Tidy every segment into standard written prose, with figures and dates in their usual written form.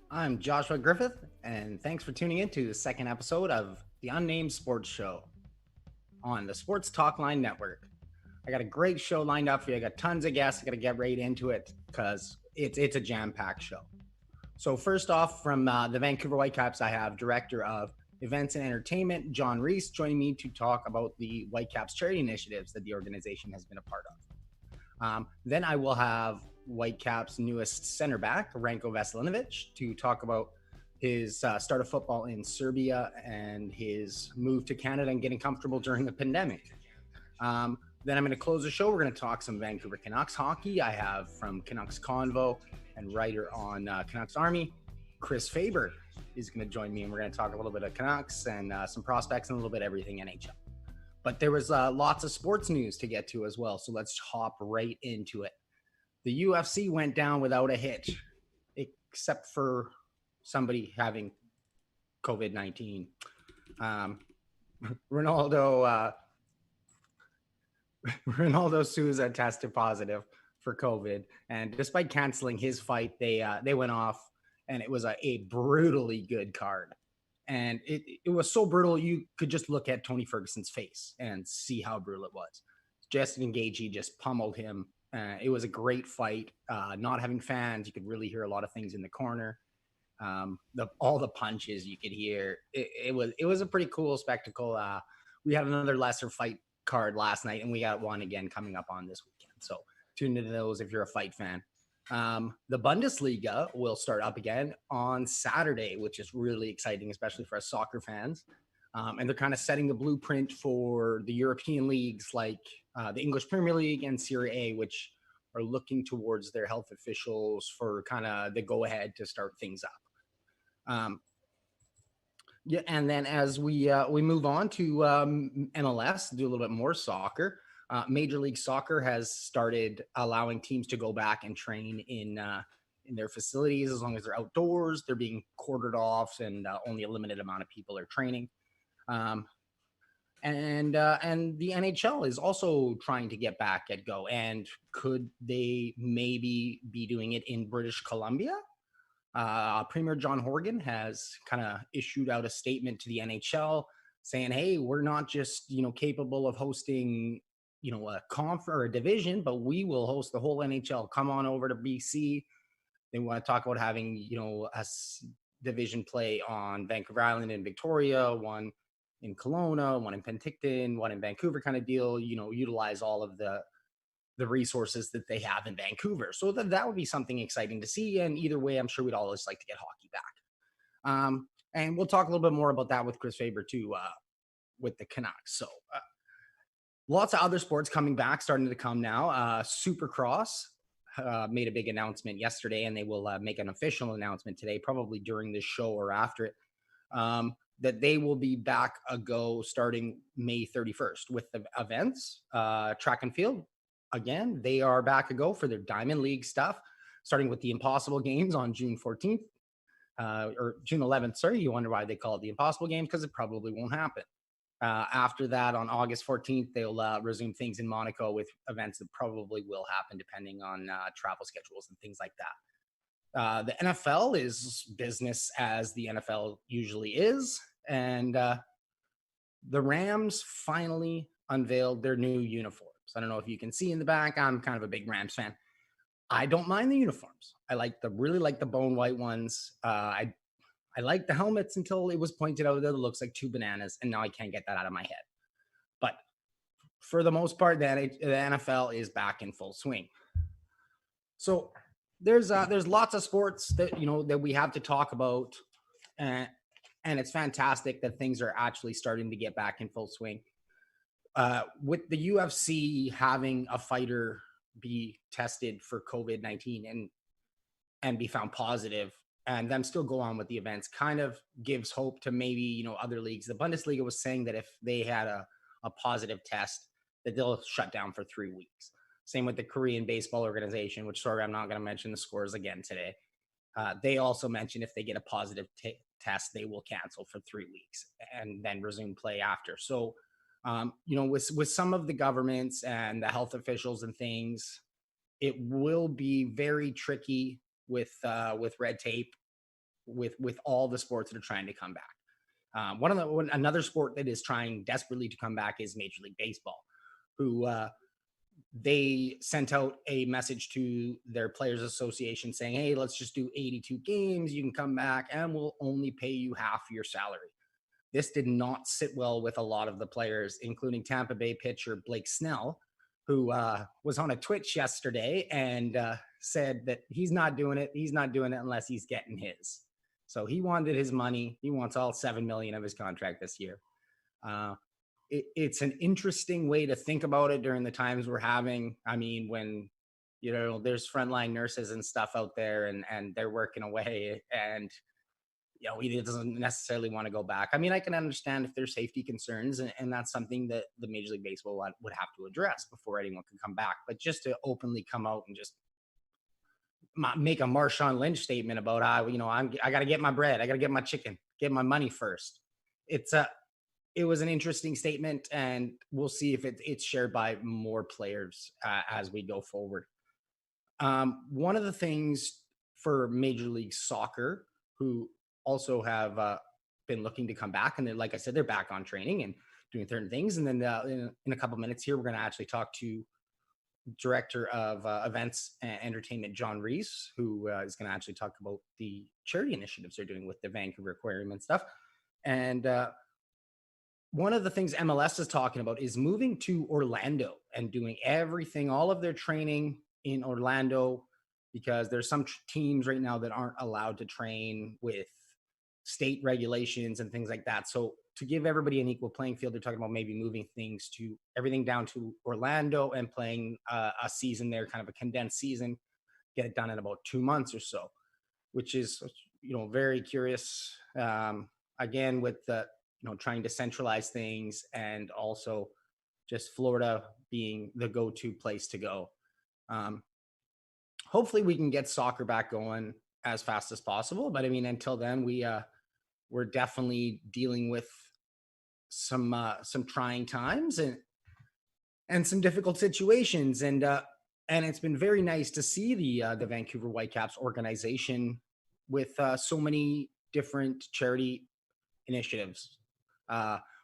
I'm Joshua Griffith, and thanks for tuning in to the second episode of the Unnamed Sports Show on the Sports Talk Line Network. I got a great show lined up for you. I got tons of guests. I got to get right into it because it's a jam-packed show. So first off, from the Vancouver Whitecaps, I have Director of Events and Entertainment, Jon Rees, joining me to talk about the Whitecaps charity initiatives that the organization has been a part of. Then I will have Whitecaps' newest center back, Ranko Veselinovic, to talk about his start of football in Serbia and his move to Canada and getting comfortable during the pandemic. Then I'm going to close the show. We're going to talk some Vancouver Canucks hockey. I have from Canucks Convo and writer on Canucks Army, Chris Faber, is going to join me, and we're going to talk a little bit of Canucks and some prospects and a little bit of everything NHL. But there was lots of sports news to get to as well, so let's hop right into it. The UFC went down without a hitch, except for somebody having COVID-19. Ronaldo Souza tested positive for COVID, and despite canceling his fight, they went off, and it was a brutally good card. And it was so brutal, you could just look at Tony Ferguson's face and see how brutal it was. Justin Gaethje just pummeled him. It was a great fight. Not having fans, you could really hear a lot of things in the corner. All the punches you could hear. It was a pretty cool spectacle. We had another lesser fight card last night, and we got one again coming up on this weekend. So tune into those if you're a fight fan. The Bundesliga will start up again on Saturday, which is really exciting, especially for us soccer fans. And they're kind of setting the blueprint for the European leagues like the English Premier League and Serie A, which are looking towards their health officials for kind of the go-ahead to start things up. Yeah, and then as we move on to MLS, do a little bit more soccer. Major League Soccer has started allowing teams to go back and train in their facilities as long as they're outdoors. They're being quartered off, and only a limited amount of people are training. And the NHL is also trying to get back at go. And could they maybe be doing it in British Columbia? Premier John Horgan has kind of issued out a statement to the NHL saying, "Hey, we're not just capable of hosting a conf or a division, but we will host the whole NHL. Come on over to BC." They want to talk about having a division play on Vancouver Island in Victoria, one in Kelowna, one in Penticton, one in Vancouver, kind of deal. Utilize all of the resources that they have in Vancouver. So that would be something exciting to see. And either way, I'm sure we'd always like to get hockey back. And we'll talk a little bit more about that with Chris Faber too, with the Canucks. So lots of other sports coming back, starting to come now. Supercross made a big announcement yesterday, and they will make an official announcement today, probably during this show or after it, that they will be back a go starting May 31st with the events, track and field. Again, they are back a go for their Diamond League stuff, starting with the Impossible Games on June 14th, or June 11th. Sorry, you wonder why they call it the Impossible Games, because it probably won't happen. After that, on August 14th, they'll resume things in Monaco with events that probably will happen depending on travel schedules and things like that. The NFL is business as the NFL usually is, and the Rams finally unveiled their new uniforms. I don't know if you can see in the back. I'm kind of a big Rams fan. I don't mind the uniforms. I really like the bone white ones. I like the helmets until it was pointed out that it looks like two bananas, and now I can't get that out of my head. But for the most part, the NFL is back in full swing. So there's lots of sports that that we have to talk about, and it's fantastic that things are actually starting to get back in full swing. With the UFC having a fighter be tested for COVID-19 and be found positive, and them still go on with the events, kind of gives hope to maybe other leagues. The Bundesliga was saying that if they had a positive test, that they'll shut down for 3 weeks. Same with the Korean baseball organization, which, sorry, I'm not going to mention the scores again today. They also mentioned if they get a positive test, they will cancel for 3 weeks and then resume play after. So with some of the governments and the health officials and things, it will be very tricky with red tape with all the sports that are trying to come back. Another sport that is trying desperately to come back is Major League Baseball, who they sent out a message to their players association saying, hey, let's just do 82 games. You can come back and we'll only pay you half your salary. This did not sit well with a lot of the players, including Tampa Bay pitcher Blake Snell, who was on a Twitch yesterday and said that he's not doing it. He's not doing it unless he's getting his. So he wanted his money. He wants all $7 million of his contract this year. It's an interesting way to think about it during the times we're having. I mean, when, you know, there's frontline nurses and stuff out there and they're working away and, you know, he doesn't necessarily want to go back. I mean, I can understand if there's safety concerns and that's something that the Major League Baseball would have to address before anyone can come back. But just to openly come out and just make a Marshawn Lynch statement about how, you know, I got to get my bread. I got to get my chicken, get my money first. It was an interesting statement, and we'll see if it's shared by more players as we go forward. One of the things for Major League Soccer, who also have been looking to come back, and like I said, they're back on training and doing certain things. And then in a couple minutes here, we're going to actually talk to Director of Events and Entertainment, Jon Rees, who is going to actually talk about the charity initiatives they're doing with the Vancouver Aquarium and stuff. And one of the things MLS is talking about is moving to Orlando and doing everything, all of their training in Orlando, because there's some teams right now that aren't allowed to train with state regulations and things like that. So to give everybody an equal playing field, they're talking about maybe moving everything down to Orlando and playing a season there, kind of a condensed season, get it done in about 2 months or so, which is, you know, very curious. Again, with the, you know, trying to centralize things and also just Florida being the go-to place to go. Hopefully we can get soccer back going as fast as possible. But I mean, until then, we're definitely dealing with some trying times and some difficult situations. And it's been very nice to see the Vancouver Whitecaps organization with so many different charity initiatives.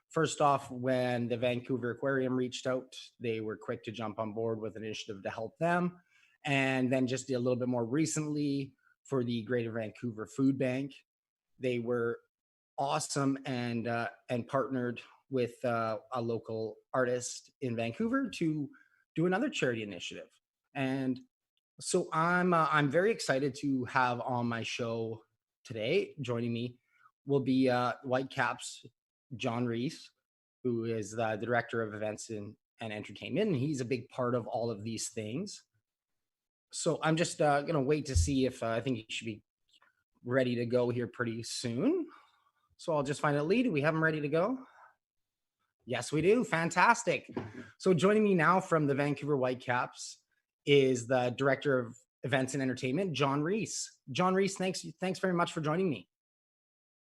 First off, when the Vancouver Aquarium reached out, they were quick to jump on board with an initiative to help them. And then just a little bit more recently for the Greater Vancouver Food Bank, they were awesome and partnered with a local artist in Vancouver to do another charity initiative. And so I'm very excited to have on my show today. Joining me will be Whitecaps Jon Rees, who is the Director of Events and Entertainment, and he's a big part of all of these things. So I'm just going to wait to see if I think he should be ready to go here pretty soon. So I'll just find a lead. Do we have him ready to go? Yes, we do. Fantastic. So joining me now from the Vancouver Whitecaps is the Director of Events and Entertainment, Jon Rees. Jon Rees, thanks very much for joining me.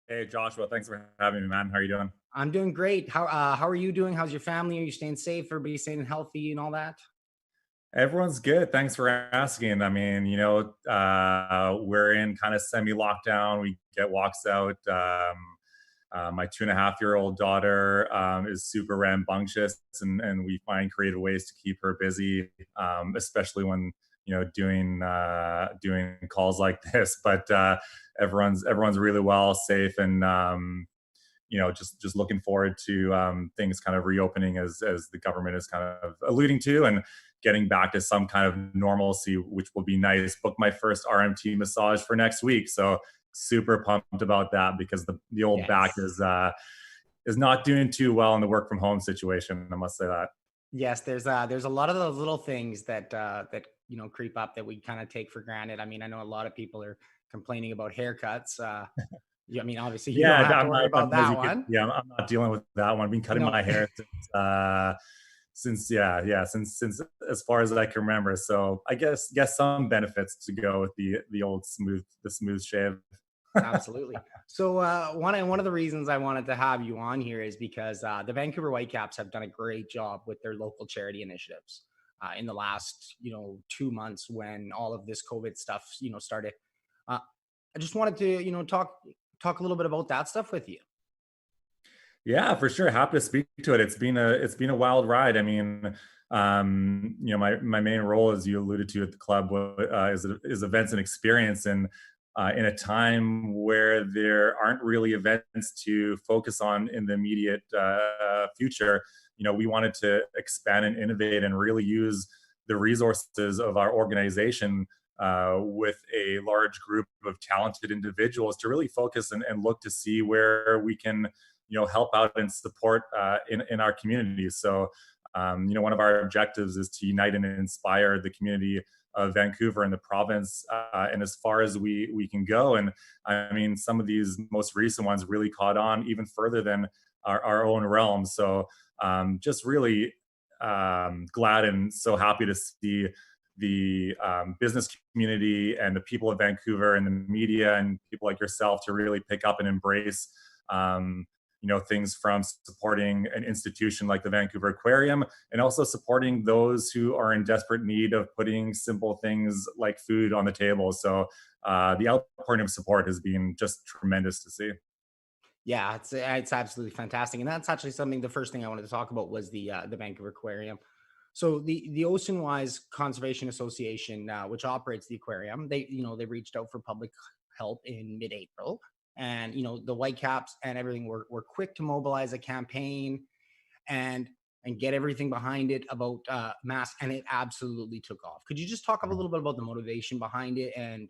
Hey, Joshua. Thanks for having me, man. How are you doing? I'm doing great. How are you doing? How's your family? Are you staying safe? Everybody staying healthy and all that? Everyone's good. Thanks for asking. I mean, you know, we're in kind of semi-lockdown. We get walks out. My 2.5-year-old daughter is super rambunctious, and we find creative ways to keep her busy, especially when, you know, doing calls like this. But everyone's really well, safe, and you know, just looking forward to things kind of reopening as the government is kind of alluding to, and getting back to some kind of normalcy, which will be nice. Booked my first RMT massage for next week, so super pumped about that, because the old back is not doing too well in the work from home situation. I must say that. Yes, there's a lot of those little things that you know, creep up that we kind of take for granted. I mean, I know a lot of people are complaining about haircuts. I mean, obviously you don't have to worry about that one. I'm not dealing with that one. I've been cutting my hair since as far as I can remember. So I guess some benefits to go with the old smooth shave. Absolutely. So one of the reasons I wanted to have you on here is because the Vancouver Whitecaps have done a great job with their local charity initiatives in the last, you know, 2 months when all of this COVID stuff, you know, started. I just wanted to, talk a little bit about that stuff with you. Yeah, for sure. Happy to speak to it. It's been a wild ride. I mean, my main role, as you alluded to at the club, is events and experience, and in a time where there aren't really events to focus on in the immediate future, we wanted to expand and innovate and really use the resources of our organization with a large group of talented individuals to really focus and look to see where we can help out and support in our communities. So one of our objectives is to unite and inspire the community of Vancouver and the province, and as far as we can go. And I mean, some of these most recent ones really caught on even further than our own realm. So just really glad and so happy to see the business community and the people of Vancouver and the media and people like yourself to really pick up and embrace things from supporting an institution like the Vancouver Aquarium, and also supporting those who are in desperate need of putting simple things like food on the table. So the outpouring of support has been just tremendous to see. Yeah, it's absolutely fantastic, and that's actually something. The first thing I wanted to talk about was the Vancouver Aquarium. So the Ocean Wise Conservation Association, which operates the aquarium, they reached out for public help in mid-April, and the Whitecaps and everything were quick to mobilize a campaign and get everything behind it about masks, and it absolutely took off. Could you just talk a little bit about the motivation behind it, and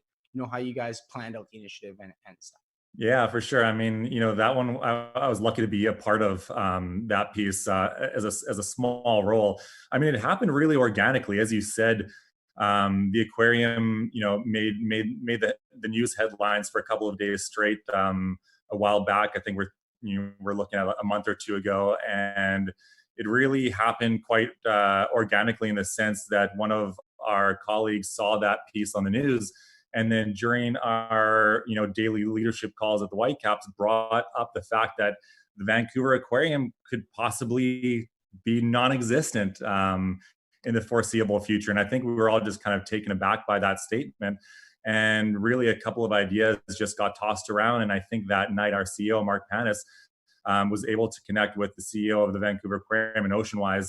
how you guys planned out the initiative and stuff? Yeah, for sure. I mean, that one, I was lucky to be a part of that piece as a small role. I mean, it happened really organically, as you said. The aquarium, made the news headlines for a couple of days straight a while back. I think we're looking at a month or two ago, and it really happened quite organically in the sense that one of our colleagues saw that piece on the news, and then during our daily leadership calls at the Whitecaps, brought up the fact that the Vancouver Aquarium could possibly be non-existent in the foreseeable future. And I think we were all just kind of taken aback by that statement. And really, a couple of ideas just got tossed around. And I think that night, our CEO, Mark Panis, was able to connect with the CEO of the Vancouver Aquarium and Oceanwise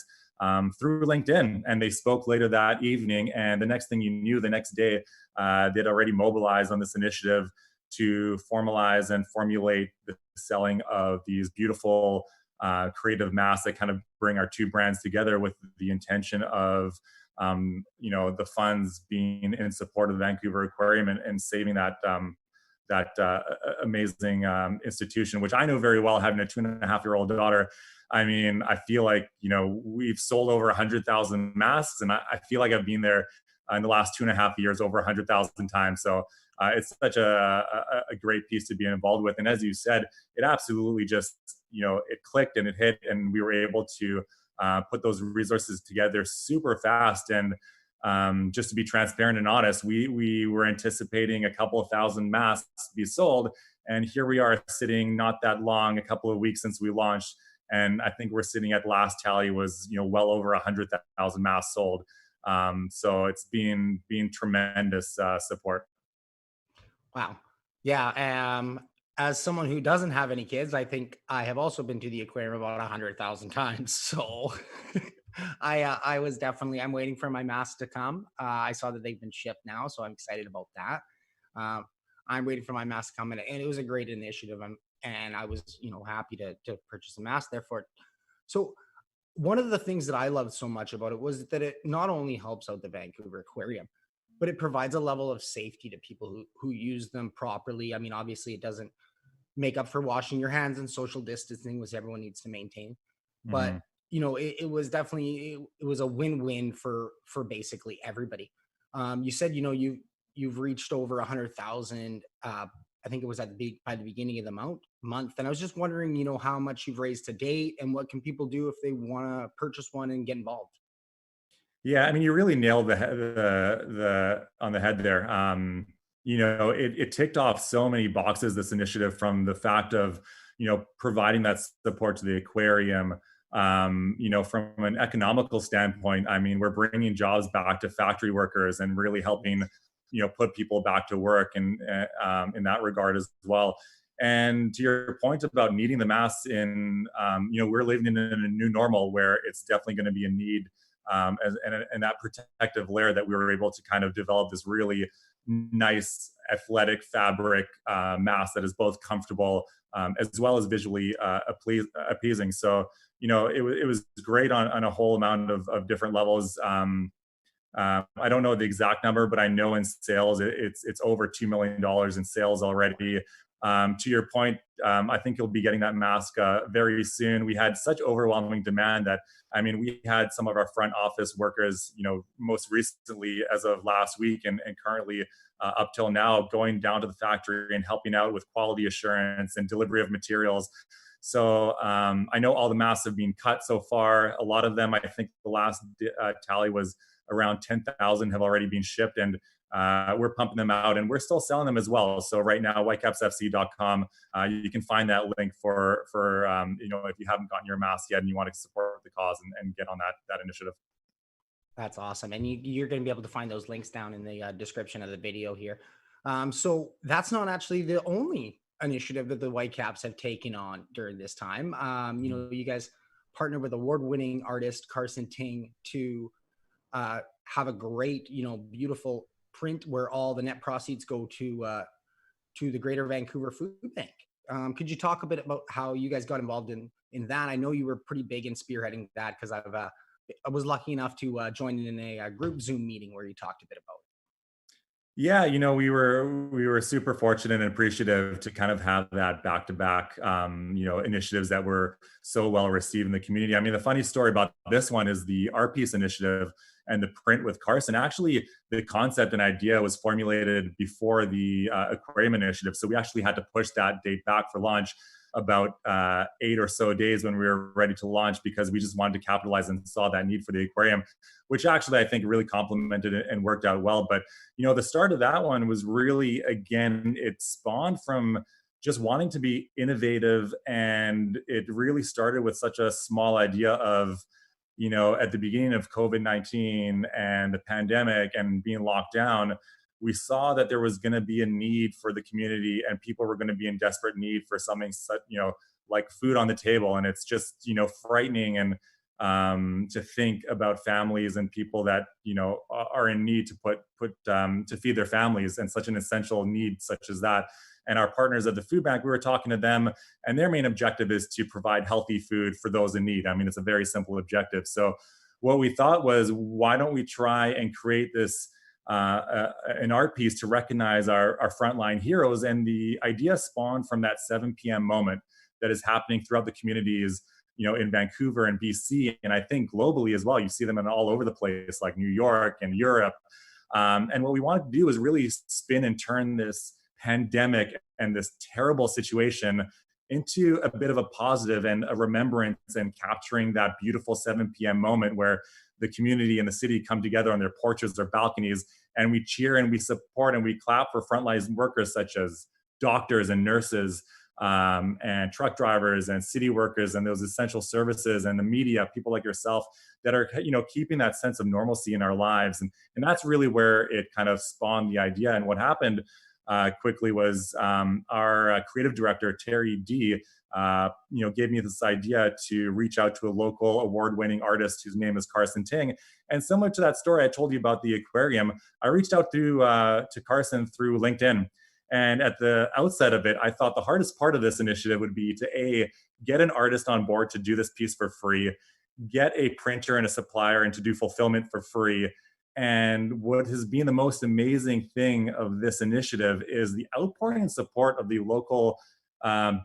through LinkedIn. And they spoke later that evening. And the next thing you knew, the next day, they'd already mobilized on this initiative to formalize and formulate the selling of these beautiful creative masks that kind of bring our two brands together, with the intention of the funds being in support of the Vancouver Aquarium and saving that amazing institution, which I know very well, having a 2.5-year-old daughter. I mean, I feel like, we've sold over 100,000 masks, and I feel like I've been there in the last 2.5 years over 100,000 times. So it's such a great piece to be involved with. And as you said, it absolutely just, it clicked and it hit, and we were able to put those resources together super fast. And just to be transparent and honest, we were anticipating a couple of thousand masks to be sold. And here we are sitting not that long, a couple of weeks since we launched. And I think we're sitting at last tally was, well over 100,000 masks sold. So it's been tremendous support. Wow. Yeah. As someone who doesn't have any kids, I think I have also been to the aquarium about 100,000 times. So I was definitely, I'm waiting for my mask to come. I saw that they've been shipped now, so I'm excited about that. Uh, I'm waiting for my mask to come, and it was a great initiative. And I was, happy to purchase a mask there for it. So one of the things that I loved so much about it was that it not only helps out the Vancouver Aquarium, but it provides a level of safety to people who use them properly. I mean, obviously, it doesn't make up for washing your hands and social distancing, which everyone needs to maintain. But Mm-hmm. it was definitely it was a win-win for basically everybody. You said you've reached over 100,000. I think it was by the beginning of the month, and I was just wondering, how much you've raised to date, and what can people do if they want to purchase one and get involved. Yeah, I mean, you really nailed the on the head there. It ticked off so many boxes, this initiative, from the fact of providing that support to the aquarium. From an economical standpoint, I mean, we're bringing jobs back to factory workers and really helping put people back to work, and in that regard as well. And to your point about needing the masks we're living in a new normal where it's definitely going to be a need, and that protective layer that we were able to kind of develop this really nice athletic fabric mask that is both comfortable as well as visually appeasing. So, it was great on a whole amount of different levels. I don't know the exact number, but I know in sales, it's over $2 million in sales already. To your point, I think you'll be getting that mask very soon. We had such overwhelming demand that, we had some of our front office workers, most recently as of last week and currently up till now, going down to the factory and helping out with quality assurance and delivery of materials. So I know all the masks have been cut so far. A lot of them, I think the last tally was around 10,000 have already been shipped, and we're pumping them out, and we're still selling them as well. So right now, whitecapsfc.com, you can find that link for if you haven't gotten your mask yet and you want to support the cause and get on that initiative. That's awesome. And you're going to be able to find those links down in the description of the video here. So that's not actually the only initiative that the Whitecaps have taken on during this time. You guys partnered with award-winning artist Carson Ting to have a great, beautiful print where all the net proceeds go to the Greater Vancouver Food Bank. Could you talk a bit about how you guys got involved in that? I know you were pretty big in spearheading that, because I was lucky enough to join in a group Zoom meeting where you talked a bit about it. Yeah, we were super fortunate and appreciative to kind of have that back-to-back, initiatives that were so well received in the community. The funny story about this one is the Art Piece initiative and the print with Carson. Actually, the concept and idea was formulated before the Aquarium initiative, so we actually had to push that date back for launch about 8 or so days when we were ready to launch, because we just wanted to capitalize and saw that need for the aquarium, which actually I think really complemented it and worked out well. But the start of that one was really, again, it spawned from just wanting to be innovative, and it really started with such a small idea of, at the beginning of COVID-19 and the pandemic and being locked down, we saw that there was going to be a need for the community, and people were going to be in desperate need for something such, like food on the table. And it's just, frightening and to think about families and people that, are in need to to feed their families, and such an essential need such as that. And our partners at the food bank, we were talking to them, and their main objective is to provide healthy food for those in need. It's a very simple objective. So what we thought was, why don't we try and create this an art piece to recognize our frontline heroes? And the idea spawned from that 7 p.m. moment that is happening throughout the communities, in Vancouver and BC, and I think globally as well. You see them in all over the place, like New York and Europe. And what we wanted to do is really spin and turn this pandemic and this terrible situation into a bit of a positive and a remembrance, and capturing that beautiful 7 p.m. moment where the community and the city come together on their porches or balconies, and we cheer and we support and we clap for frontline workers such as doctors and nurses, and truck drivers and city workers and those essential services, and the media, people like yourself that are, keeping that sense of normalcy in our lives. And that's really where it kind of spawned the idea. And what happened quickly was our creative director, Terry D, gave me this idea to reach out to a local award-winning artist whose name is Carson Ting. And similar to that story I told you about the aquarium, I reached out to Carson through LinkedIn. And at the outset of it, I thought the hardest part of this initiative would be to get an artist on board to do this piece for free, get a printer and a supplier and to do fulfillment for free. And what has been the most amazing thing of this initiative is the outpouring and support of the local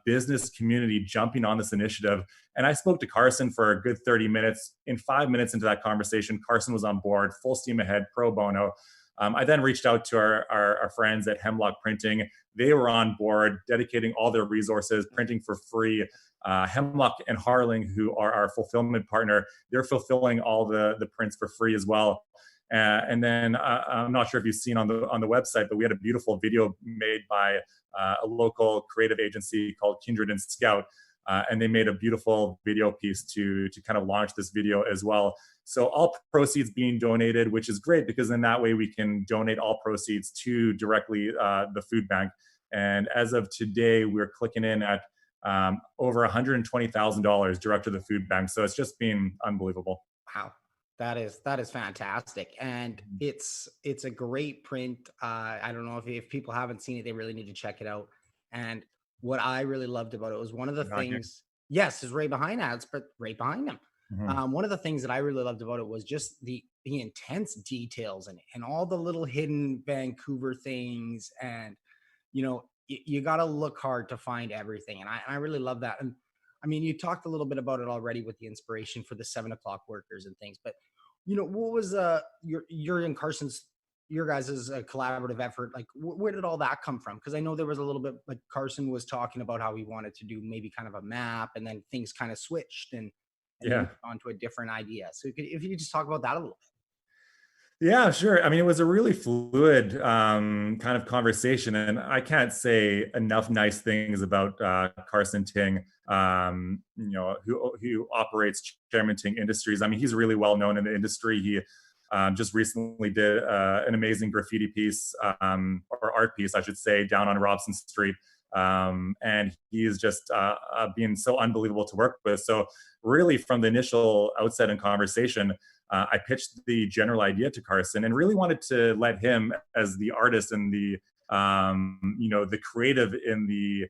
business community jumping on this initiative. And I spoke to Carson for a good 30 minutes. In 5 minutes into that conversation, Carson was on board, full steam ahead, pro bono. I then reached out to our friends at Hemlock Printing. They were on board, dedicating all their resources, printing for free. Hemlock and Harling, who are our fulfillment partner, they're fulfilling all the prints for free as well. And then I'm not sure if you've seen on the website, but we had a beautiful video made by a local creative agency called Kindred and Scout. And they made a beautiful video piece to kind of launch this video as well. So all proceeds being donated, which is great because then that way we can donate all proceeds to directly the food bank. And as of today, we're clicking in at over $120,000 direct to the food bank. So it's just been unbelievable. Wow. That is fantastic. And it's a great print. I don't know if people haven't seen it, they really need to check it out. And what I really loved about it was one of the Not here. things, yes, is right behind ads, but right behind them. Mhm. One of the things that I really loved about it was just the intense details in it and all the little hidden Vancouver things. And you got to look hard to find everything. And I really love that. And I mean, you talked a little bit about it already with the inspiration for the 7 o'clock workers and things, but what was your and Carson's, your guys' collaborative effort? Like, where did all that come from? Because I know there was a little bit, like, Carson was talking about how he wanted to do maybe kind of a map, and then things kind of switched, and he Yeah. moved on to a different idea. So if you could just talk about that a little Yeah, sure. I mean, it was a really fluid kind of conversation, and I can't say enough nice things about Carson Ting, who operates Chairman Ting Industries. I mean, he's really well known in the industry. He just recently did an amazing graffiti piece, or art piece, I should say, down on Robson Street. And he is just being so unbelievable to work with. So really, from the initial outset in conversation, I pitched the general idea to Carson and really wanted to let him, as the artist and the creative in the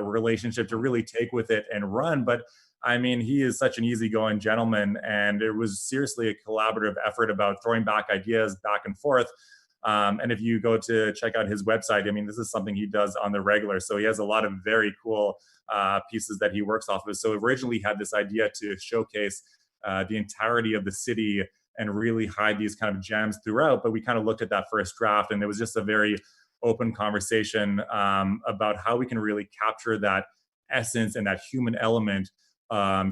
relationship, to really take with it and run. But I mean, he is such an easygoing gentleman, and it was seriously a collaborative effort about throwing back ideas back and forth. And if you go to check out his website, I mean, this is something he does on the regular. So he has a lot of very cool pieces that he works off of. So originally he had this idea to showcase the entirety of the city and really hide these kind of gems throughout. But we kind of looked at that first draft, and it was just a very open conversation about how we can really capture that essence and that human element,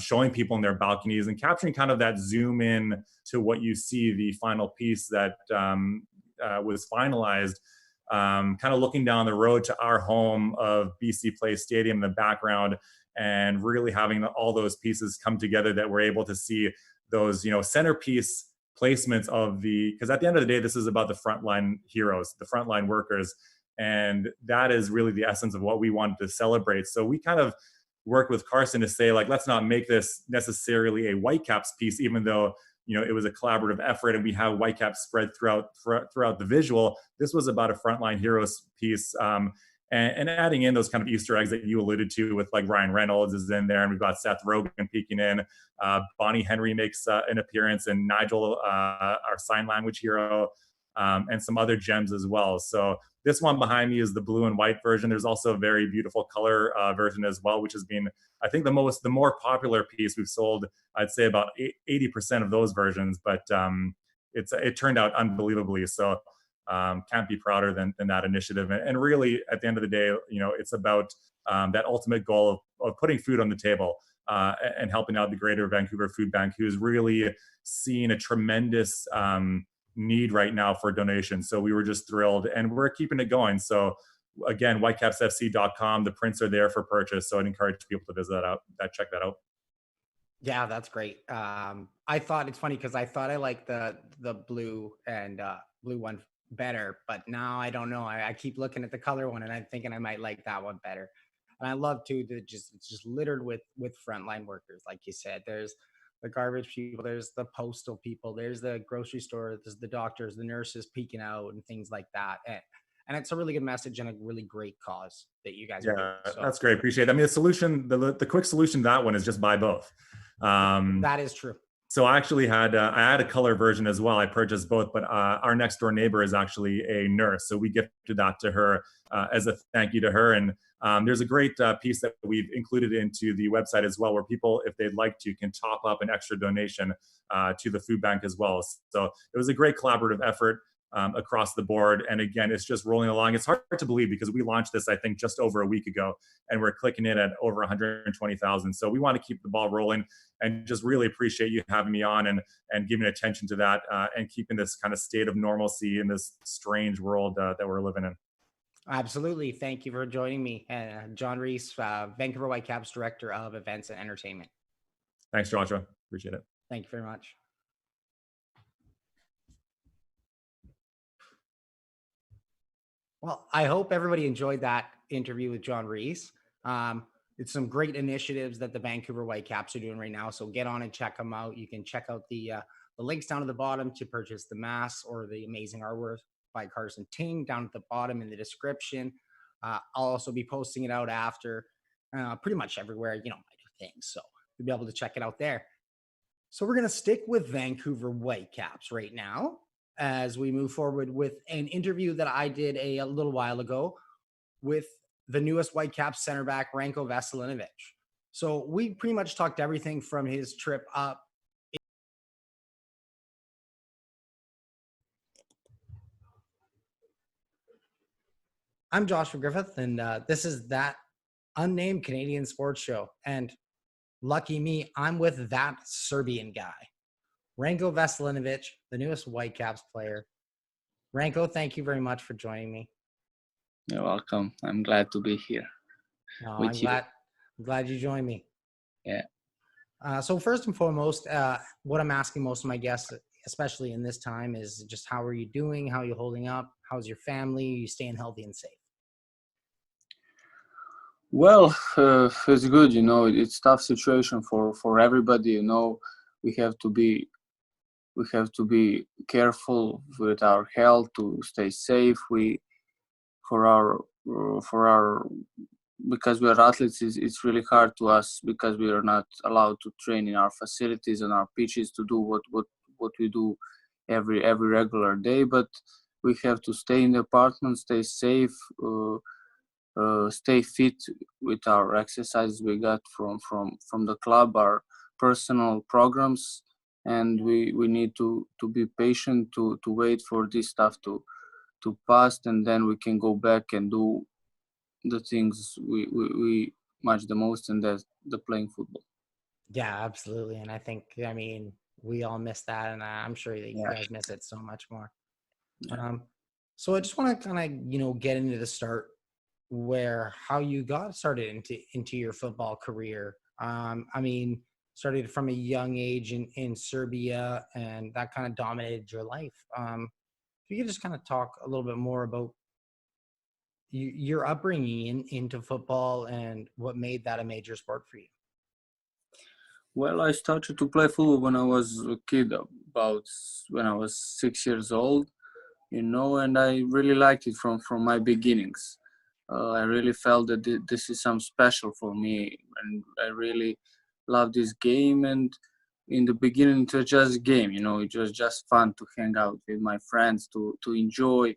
showing people in their balconies and capturing kind of that zoom in to what you see, the final piece that was finalized, kind of looking down the road to our home of BC Place Stadium in the background, and really having all those pieces come together that we're able to see those, centerpiece placements of because at the end of the day, this is about the frontline heroes, the frontline workers. And that is really the essence of what we wanted to celebrate. So we kind of worked with Carson to say, like, let's not make this necessarily a Whitecaps piece, even though it was a collaborative effort and we have Whitecaps spread throughout the visual. This was about a frontline heroes piece, and adding in those kind of Easter eggs that you alluded to, with like Ryan Reynolds is in there, and we've got Seth Rogen peeking in. Bonnie Henry makes an appearance, and Nigel, our sign language hero, and some other gems as well. So this one behind me is the blue and white version. There's also a very beautiful color version as well, which has been, I think, the more popular piece. We've sold, I'd say, about 80% of those versions, but it turned out unbelievably. So can't be prouder than that initiative. And really, at the end of the day, it's about that ultimate goal of putting food on the table and helping out the Greater Vancouver Food Bank, who's really seeing a tremendous need right now for donations. So we were just thrilled, and we're keeping it going. So again, whitecapsfc.com, the prints are there for purchase. So I'd encourage people to visit check that out. Yeah, that's great. I thought it's funny because I thought I liked the blue and blue one better, but now I don't know. I keep looking at the color one and I'm thinking I might like that one better. And I love too that it's just littered with frontline workers, like you said. There's the garbage people, there's the postal people, there's the grocery store, there's the doctors, the nurses peeking out, and things like that. And it's a really good message and a really great cause that you guys are doing. Yeah, So that's great. Appreciate it. I mean, the solution, the quick solution to that one is just buy both. that is true. So I actually had a color version as well. I purchased both, but our next door neighbor is actually a nurse, so we gifted that to her as a thank you to her. And there's a great piece that we've included into the website as well, where people, if they'd like to, can top up an extra donation to the food bank as well. So it was a great collaborative effort across the board. And again, it's just rolling along. It's hard to believe because we launched this, I think, just over a week ago, and we're clicking in at over 120,000. So we want to keep the ball rolling, and just really appreciate you having me on and giving attention to that and keeping this kind of state of normalcy in this strange world that we're living in. Absolutely. Thank you for joining me. Jon Rees, Vancouver Whitecaps Director of Events and Entertainment. Thanks, Joshua. Appreciate it. Thank you very much. Well, I hope everybody enjoyed that interview with Jon Rees. It's some great initiatives that the Vancouver Whitecaps are doing right now. So get on and check them out. You can check out the links down at the bottom to purchase the mask or the amazing artwork by Carson Ting down at the bottom in the description. I'll also be posting it out after pretty much everywhere, I do things. So you'll be able to check it out there. So we're going to stick with Vancouver Whitecaps right now as we move forward with an interview that I did a little while ago with the newest Whitecaps center back, Ranko Veselinovic. So we pretty much talked everything from his trip up. I'm Joshua Griffith, and this is that unnamed Canadian sports show. And lucky me, I'm with that Serbian guy, Ranko Veselinovic, the newest Whitecaps player. Ranko, thank you very much for joining me. You're welcome. I'm glad to be here. I'm glad you joined me. Yeah. So first and foremost, what I'm asking most of my guests, especially in this time, is just how are you doing? How are you holding up? How's your family? Are you staying healthy and safe? Well, it's good. It's tough situation for everybody. We have to be careful with our health to stay safe. For our because we are athletes, it's really hard to us because we are not allowed to train in our facilities and our pitches to do what we do every regular day. But we have to stay in the apartment, stay safe, stay fit with our exercises we got from the club, our personal programs, and we need to be patient to wait for this stuff to pass, and then we can go back and do the things we much the most, and that's the playing football. Yeah, absolutely. And I think, we all miss that, and I'm sure that you guys miss it so much more. Yeah. So I just want to kind of, get into the start how you got started into your football career. Started from a young age in Serbia, and that kind of dominated your life. If you could just kind of talk a little bit more about your upbringing into football and what made that a major sport for you. Well, I started to play football when I was a kid, about when I was 6 years old, and I really liked it from my beginnings. I really felt that this is something special for me, and I really love this game. And in the beginning, it was just a game, it was just fun to hang out with my friends, to enjoy.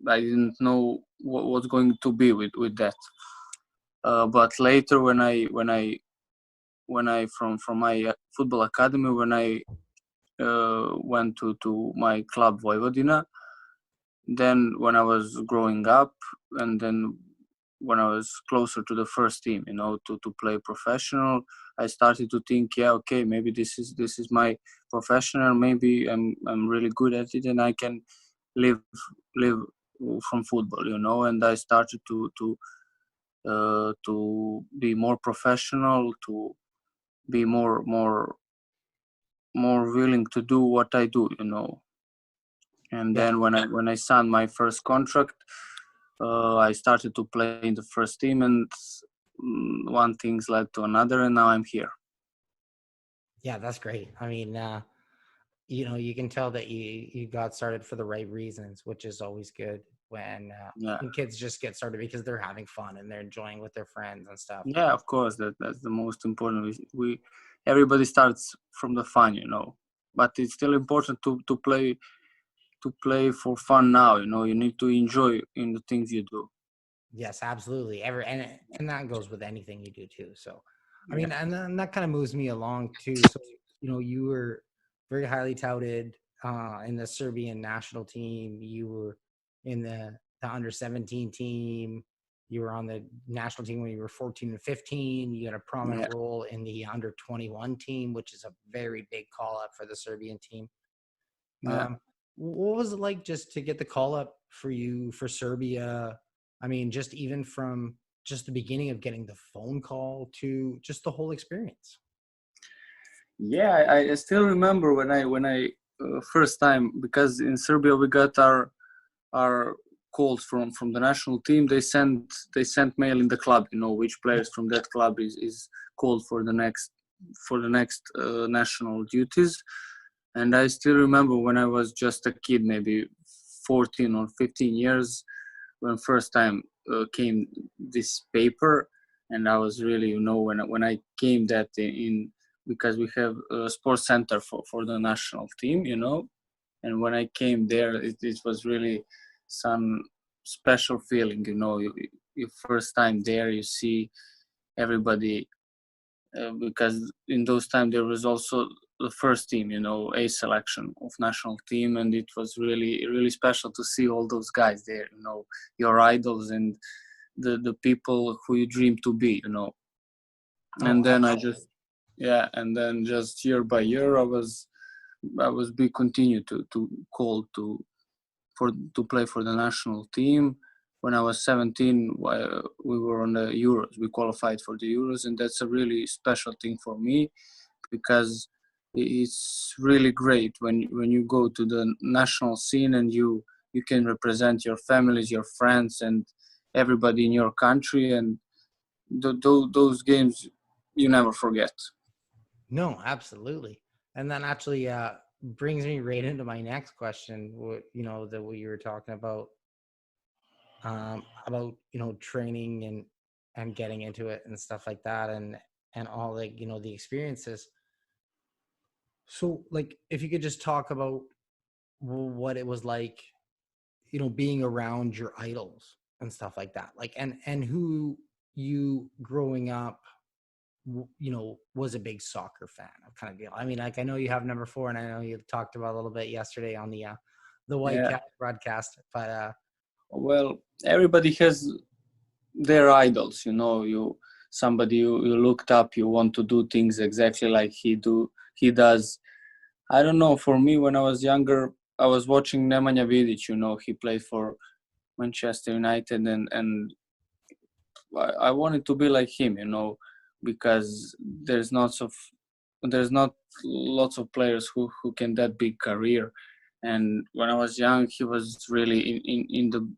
I didn't know what was going to be with that. But later, when I from my football academy, when I went to my club Vojvodina, then when I was growing up, and then when I was closer to the first team, to play professional, I started to think, okay, maybe this is my professional. Maybe I'm really good at it, and I can live from football, And I started to be more professional, to be more willing to do what I do, And then when I signed my first contract, I started to play in the first team, and one thing's led to another, and now I'm here. Yeah, that's great. You can tell that you got started for the right reasons, which is always good when kids just get started because they're having fun and they're enjoying with their friends and stuff. Yeah, of course, that's the most important. We everybody starts from the fun, but it's still important to play for fun now. You need to enjoy in the things you do. Yes, absolutely. And that goes with anything you do too. So, and then that kind of moves me along too. So, you were very highly touted in the Serbian national team. You were in the under 17 team. You were on the national team when you were 14 and 15. You had a prominent role in the under 21 team, which is a very big call up for the Serbian team. Yeah. what was it like just to get the call up for you for Serbia? I mean, just even from just the beginning of getting the phone call to just the whole experience. Yeah, I still remember when I first time, because in Serbia we got our calls from the national team. They sent mail in the club, which players from that club is called for the next national duties. And I still remember when I was just a kid, maybe 14 or 15 years, when first time came this paper. And I was really, when I came that in, because we have a sports center for the national team, and when I came there, it was really some special feeling, you first time there, you see everybody, because in those times there was also the first team, A selection of national team, and it was really, really special to see all those guys there, your idols and the people who you dream to be, And then and then just year by year, I was be continue to call to play for the national team. When I was 17, we were on the Euros. We qualified for the Euros, and that's a really special thing for me, because it's really great when you go to the national scene and you can represent your families, your friends, and everybody in your country, and those games you never forget. No, absolutely. And that actually brings me right into my next question. What what you were talking about training and getting into it and stuff like that, and all the experiences. So like, if you could just talk about what it was like, being around your idols and stuff like that, like, and who you growing up, was a big soccer fan of kind of deal. I mean, like, I know you have number 4, and I know you talked about a little bit yesterday on the Whitecaps broadcast, but well, everybody has their idols, somebody you looked up, you want to do things exactly like he does. I don't know, for me, when I was younger, I was watching Nemanja Vidic, he played for Manchester United, and I wanted to be like him, because there's not lots of players who can that big career. And when I was young, he was really in the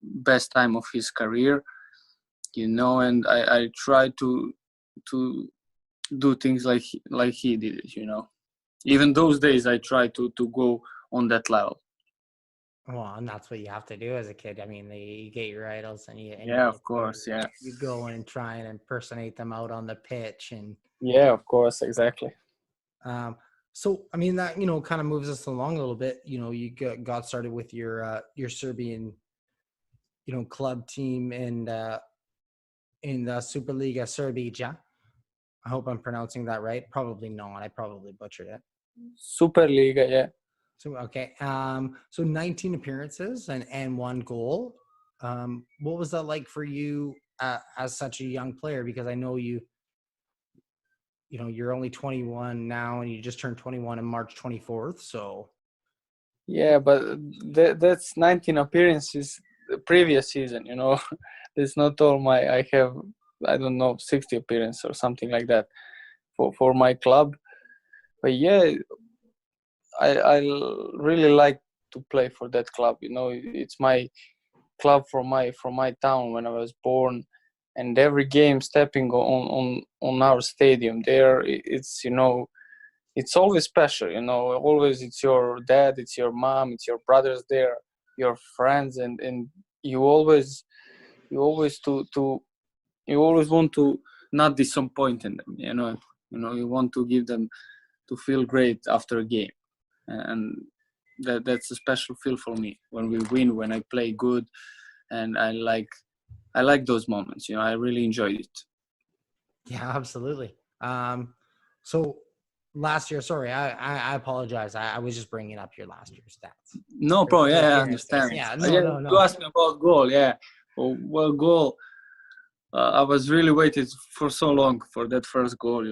best time of his career, and I tried to do things like he did it, even those days I tried to go on that level. Well, and that's what you have to do as a kid. I mean, you get your idols, and of course, yeah, you go and try and impersonate them out on the pitch, and of course, exactly. So I mean, that kind of moves us along a little bit. You got started with your Serbian club team in the Superliga Serbia. I hope I'm pronouncing that right. Probably not. I probably butchered it. Superliga, yeah. So okay. So 19 appearances and 1 goal. What was that like for you as such a young player? Because I know you're only 21 now, and you just turned 21 on March 24th. So yeah, but that's 19 appearances the previous season. It's not all I have, I don't know, 60 appearances or something like that for my club. But yeah, I really like to play for that club. It's my club from my town when I was born, and every game stepping on our stadium there, it's it's always special. Always it's your dad, it's your mom, it's your brothers there, your friends, and you always want to not disappoint in them. You want to give them to feel great after a game, and that's a special feel for me when we win, when I play good, and I like those moments. I really enjoyed it. yeah, absolutely. So last year, sorry, I apologize. I was just bringing up your last year's stats. No problem. Yeah, I understand. Yeah, no. You asked me about goal. Yeah, well, goal. I was really waiting for so long for that first goal.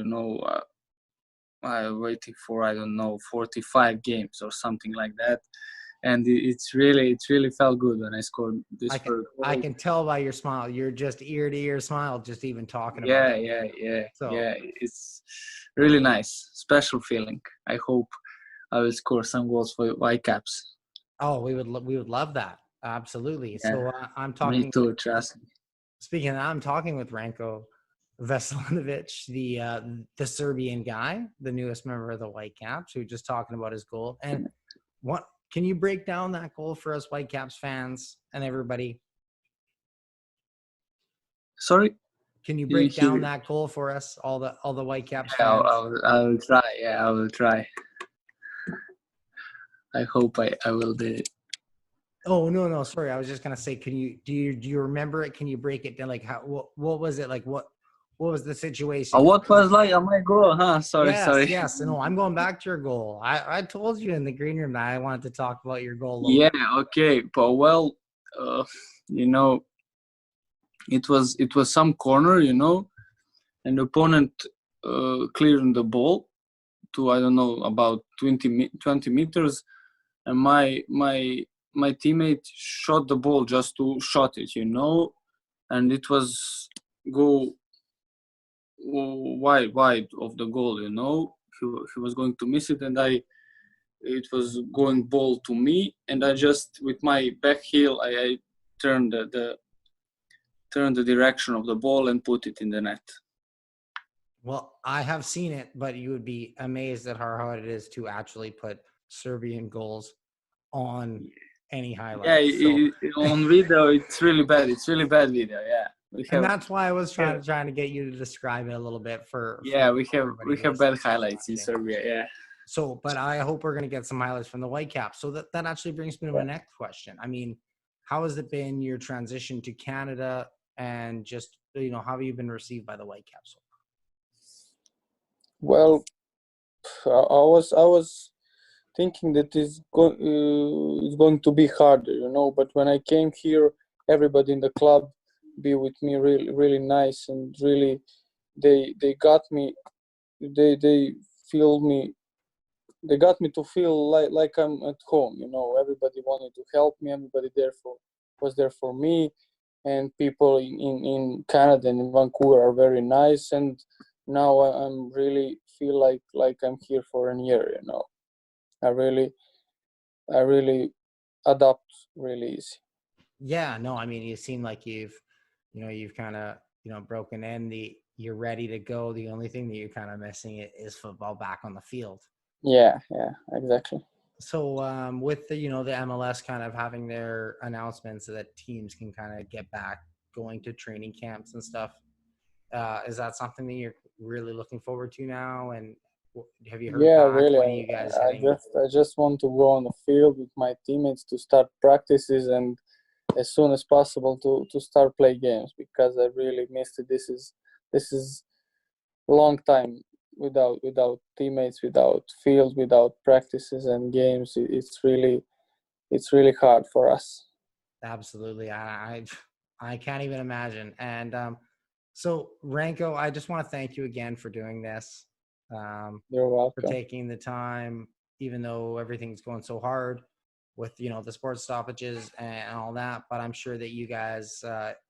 I waited for, I don't know, 45 games or something like that. and it's really felt good when I scored this I first goal. can tell by your smile. You're just ear to ear smile, just even talking about it. Yeah. It's really nice, special feeling. I hope I will score some goals for Whitecaps. Oh, we would love that. Absolutely. Yeah, So I'm talking. me too. Trust me. Speaking of that, I'm talking with Ranko Veselinovic, the Serbian guy, the newest member of the Whitecaps, who just talking about his goal. And what can you break down that goal for us Whitecaps fans and everybody? Sorry. Can you break down that goal for us, all the Whitecaps Yeah, fans? I will try. Yeah, I will try. I hope I will do it. Oh no, sorry. I was just gonna say, do you remember it? Can you break it down? Like what was it like? What was the situation? What was like my goal? Huh? Sorry. Yes. No, I'm going back to your goal. I told you in the green room that I wanted to talk about your goal. Yeah. Okay. But well, you know, it was some corner, you know, and the opponent clearing the ball to, I don't know, about 20 meters, and my teammate shot the ball just to shot it, you know, and it was go wide of the goal, you know. He was going to miss it, and it was going ball to me, and I just with my back heel I turned the direction of the ball and put it in the net. Well, I have seen it, but you would be amazed at how hard it is to actually put Serbian goals on any highlights. Yeah, on video, it's really bad. It's really bad video. Yeah, and that's why I was trying to get you to describe it a little bit for we have bad highlights in Serbia. Yeah. So, but I hope we're going to get some highlights from the Whitecaps. So that actually brings me to my next question. I mean, how has it been your transition to Canada, and just how have you been received by the Whitecaps so far? Well, I was thinking that it's going to be harder, you know. But when I came here, everybody in the club be with me really nice, and really they got me. They feel me. They got me to feel like I'm at home, you know. Everybody wanted to help me. Everybody was there for me, and people in Canada and in Vancouver are very nice. And now I'm really feel like I'm here for a year, you know. I really adapt really easy. Yeah, no, I mean, you seem like you've kind of, broken in. You're ready to go. The only thing that you're kind of missing is football back on the field. Yeah, exactly. So with the, the MLS kind of having their announcements so that teams can kind of get back going to training camps and stuff, is that something that you're really looking forward to now? And have you heard back? Really. When are you guys I just want to go on the field with my teammates to start practices, and as soon as possible to start play games, because I really missed it. This is a long time without teammates, without field, without practices and games. It's really hard for us. Absolutely. I can't even imagine. And so Ranko, I just want to thank you again for doing this. You're welcome. For taking the time, even though everything's going so hard with, the sports stoppages and all that. But I'm sure that you guys,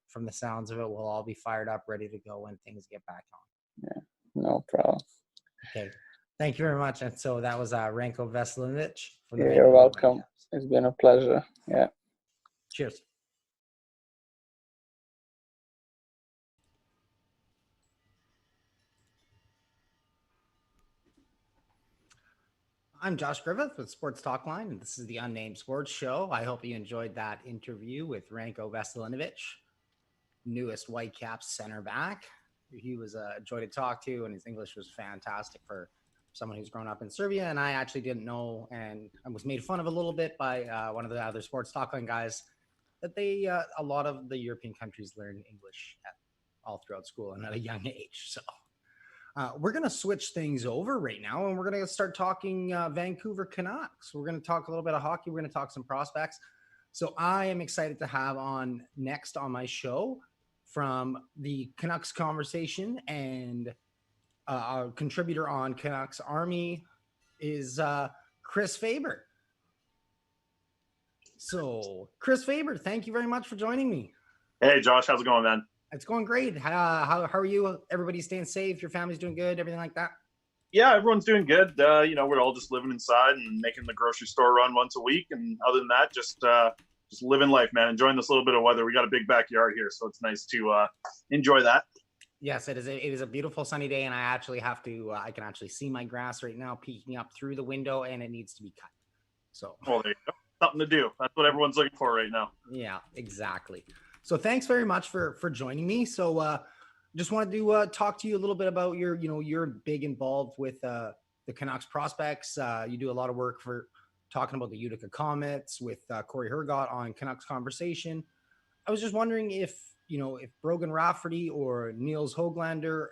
from the sounds of it, will all be fired up, ready to go when things get back on. Yeah, no problem. Okay. Thank you very much. And so that was Ranko Veselinovic. You're welcome. It's been a pleasure. Yeah. Cheers. I'm Josh Griffith with Sports Talk Line, and this is the Unnamed Sports Show. I hope you enjoyed that interview with Ranko Veselinovic, newest Whitecaps center back. He was a joy to talk to, and his English was fantastic for someone who's grown up in Serbia. And I actually didn't know, and I was made fun of a little bit by one of the other Sports Talk Line guys, that a lot of the European countries learn English all throughout school and at a young age. So we're going to switch things over right now, and we're going to start talking Vancouver Canucks. We're going to talk a little bit of hockey. We're going to talk some prospects. So I am excited to have on next on my show from the Canucks Conversation, and our contributor on Canucks Army is Chris Faber. So, Chris Faber, thank you very much for joining me. Hey, Josh, how's it going, man? It's going great. How are you? Everybody's staying safe? Your family's doing good? Everything like that? Yeah, everyone's doing good. We're all just living inside and making the grocery store run once a week. And other than that, just living life, man. Enjoying this little bit of weather. We got a big backyard here, so it's nice to enjoy that. Yes, it is. It is a beautiful sunny day, and I actually have to. I can actually see my grass right now peeking up through the window, and it needs to be cut. So, well, there you go. Something to do. That's what everyone's looking for right now. Yeah, exactly. So, thanks very much for joining me. So, just wanted to talk to you a little bit about you're big involved with the Canucks prospects. You do a lot of work for talking about the Utica Comets with Corey Hergott on Canucks Conversation. I was just wondering if Brogan Rafferty or Niels Höglander,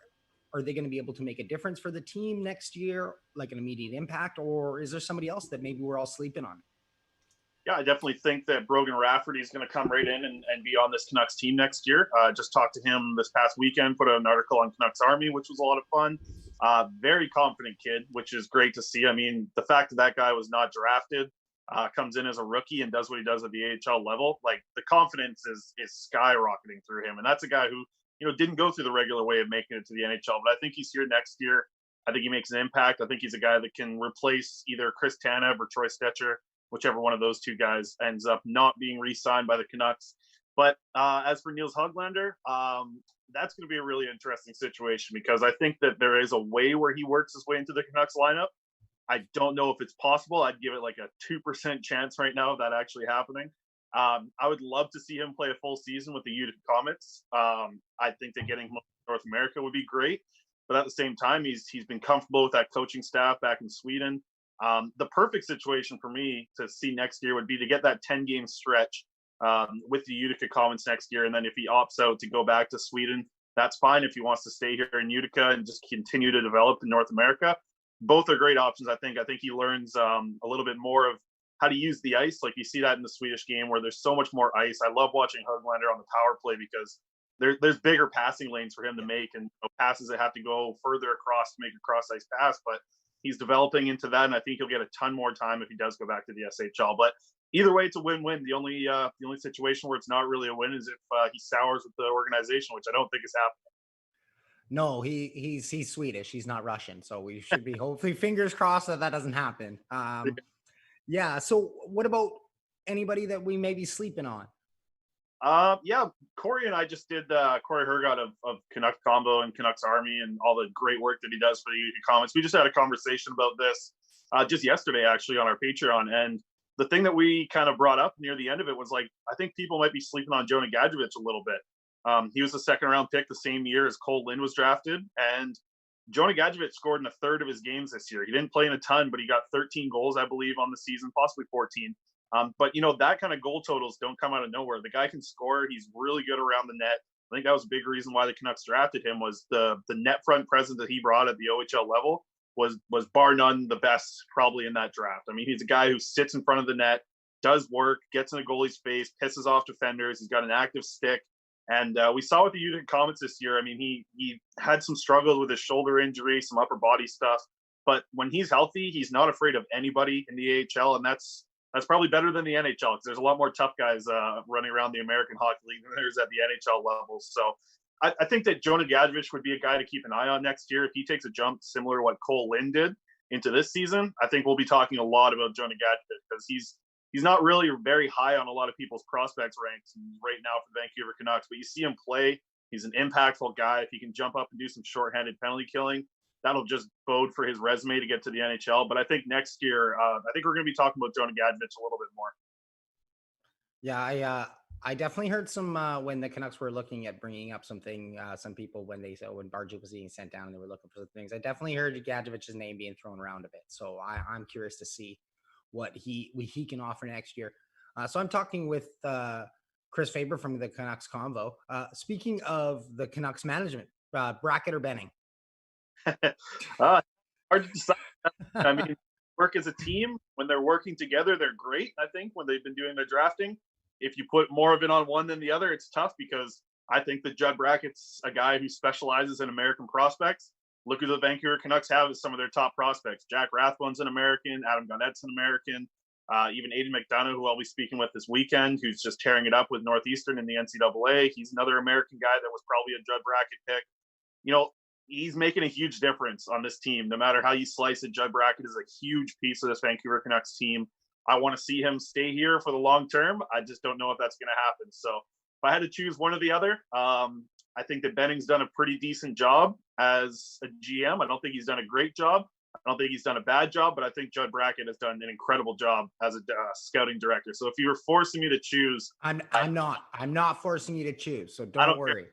are they going to be able to make a difference for the team next year, like an immediate impact, or is there somebody else that maybe we're all sleeping on? Yeah, I definitely think that Brogan Rafferty is going to come right in and be on this Canucks team next year. Just talked to him this past weekend, put out an article on Canucks Army, which was a lot of fun. Very confident kid, which is great to see. I mean, the fact that guy was not drafted, comes in as a rookie and does what he does at the AHL level, like the confidence is skyrocketing through him. And that's a guy who, didn't go through the regular way of making it to the NHL, but I think he's here next year. I think he makes an impact. I think he's a guy that can replace either Chris Tanev or Troy Stecher, whichever one of those two guys ends up not being re-signed by the Canucks. But as for Niels Höglander, that's going to be a really interesting situation because I think that there is a way where he works his way into the Canucks lineup. I don't know if it's possible. I'd give it like a 2% chance right now of that actually happening. I would love to see him play a full season with the Utica Comets. I think that getting him to North America would be great. But at the same time, he's been comfortable with that coaching staff back in Sweden. The perfect situation for me to see next year would be to get that 10-game stretch with the Utica Comets next year. And then if he opts out to go back to Sweden, that's fine. If he wants to stay here in Utica and just continue to develop in North America, both are great options. I think he learns a little bit more of how to use the ice. Like you see that in the Swedish game where there's so much more ice. I love watching Höglander on the power play because there's bigger passing lanes for him to make and passes that have to go further across to make a cross ice pass. But he's developing into that, and I think he'll get a ton more time if he does go back to the SHL. But either way, it's a win-win. The only situation where it's not really a win is if he sours with the organization, which I don't think is happening. No, he's Swedish. He's not Russian. So we should be hopefully fingers crossed that doesn't happen. Yeah. So what about anybody that we may be sleeping on? Yeah, Corey and I just did Corey Hergott of Canucks Convo and Canucks Army and all the great work that he does for the Utica Comets. We just had a conversation about this just yesterday, actually, on our Patreon. And the thing that we kind of brought up near the end of it was like, I think people might be sleeping on Jonah Gadjevich a little bit. He was a second-round pick the same year as Cole Lind was drafted, and Jonah Gadjevich scored in a third of his games this year. He didn't play in a ton, but he got 13 goals, I believe, on the season, possibly 14. But, that kind of goal totals don't come out of nowhere. The guy can score. He's really good around the net. I think that was a big reason why the Canucks drafted him was the net front presence that he brought at the OHL level was bar none the best probably in that draft. I mean, he's a guy who sits in front of the net, does work, gets in a goalie's face, pisses off defenders. He's got an active stick. And we saw with the Utica Comets this year, I mean, he had some struggles with his shoulder injury, some upper body stuff. But when he's healthy, he's not afraid of anybody in the AHL. And that's probably better than the NHL because there's a lot more tough guys running around the American Hockey League than there's at the NHL level. So I think that Jonah Gadjevich would be a guy to keep an eye on next year. If he takes a jump similar to what Cole Lind did into this season, I think we'll be talking a lot about Jonah Gadjevich because he's not really very high on a lot of people's prospects ranks right now for the Vancouver Canucks. But you see him play. He's an impactful guy. If he can jump up and do some shorthanded penalty killing, that'll just bode for his resume to get to the NHL. But I think next year, I think we're going to be talking about Jonah Gadjevich a little bit more. Yeah, I definitely heard some when the Canucks were looking at bringing up something. Some people when Barjuk was being sent down and they were looking for some things. I definitely heard Gadjevich's name being thrown around a bit. So I'm curious to see what he can offer next year. So I'm talking with Chris Faber from the Canucks Convo. Speaking of the Canucks management, Brackett or Benning? Hard to decide. I mean, work as a team. When they're working together, they're great. I think when they've been doing their drafting, if you put more of it on one than the other, it's tough because I think that Judd Brackett's a guy who specializes in American prospects. Look who the Vancouver Canucks have as some of their top prospects. Jack Rathbone's an American. Adam Gaunett's an American. Even Aiden McDonough, who I'll be speaking with this weekend, who's just tearing it up with Northeastern in the NCAA. He's another American guy that was probably a Judd Brackett pick. He's making a huge difference on this team. No matter how you slice it, Judd Brackett is a huge piece of this Vancouver Canucks team. I want to see him stay here for the long term. I just don't know if that's going to happen. So if I had to choose one or the other, I think that Benning's done a pretty decent job as a GM. I don't think he's done a great job. I don't think he's done a bad job, but I think Judd Brackett has done an incredible job as a scouting director. So if you were forcing me to choose, I'm not forcing you to choose. So don't worry.